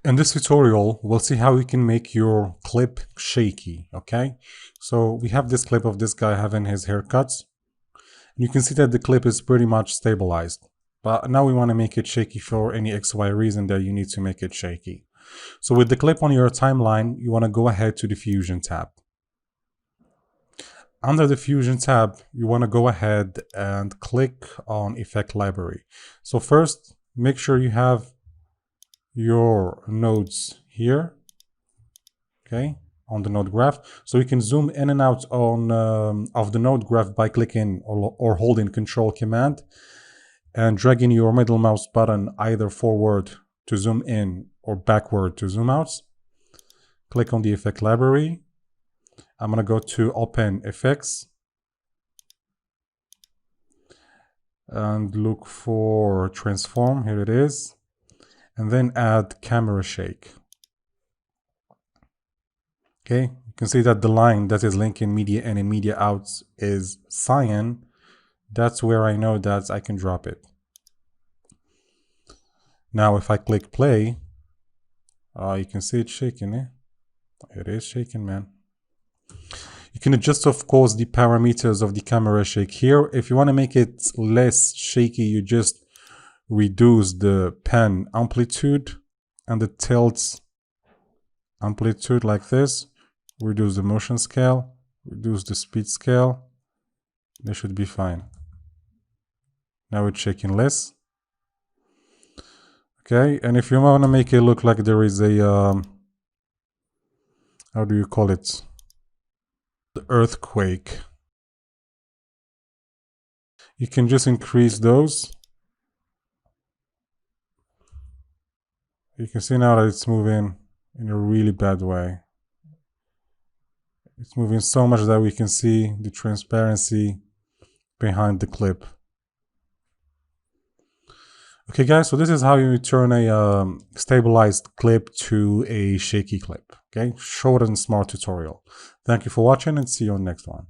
In this tutorial, we'll see how you can make your clip shaky, okay? So we have this clip of this guy having his haircuts. You can see that the clip is pretty much stabilized. But now we want to make it shaky for any XY reason that you need to make it shaky. So with the clip on your timeline, you want to go ahead to the Fusion tab. Under the Fusion tab, you want to go ahead and click on Effect Library. So first, make sure you have your nodes here, okay, on the node graph. So you can zoom in and out on of the node graph by clicking or holding Control Command and dragging your middle mouse button either forward to zoom in or backward to zoom out. Click on the Effect Library. I'm going to go to Open Effects and look for Transform. Here it is. And then add Camera Shake. Okay, you can see that the line that is linking media in and media out is cyan. That's where I know that I can drop it. Now if I click play, you can see it shaking. It is shaking, man. You can adjust, of course, the parameters of the camera shake here. If you want to make it less shaky, you just reduce the pen amplitude and the tilt amplitude like this. Reduce the motion scale, reduce the speed scale. They should be fine. Now it's shaking less. Okay, and if you want to make it look like there is a, how do you call it? The earthquake. You can just increase those. You can see now that it's moving in a really bad way. It's moving so much that we can see the transparency behind the clip. Okay guys, so this is how you turn a stabilized clip to a shaky clip. Okay, short and smart tutorial. Thank you for watching and see you on the next one.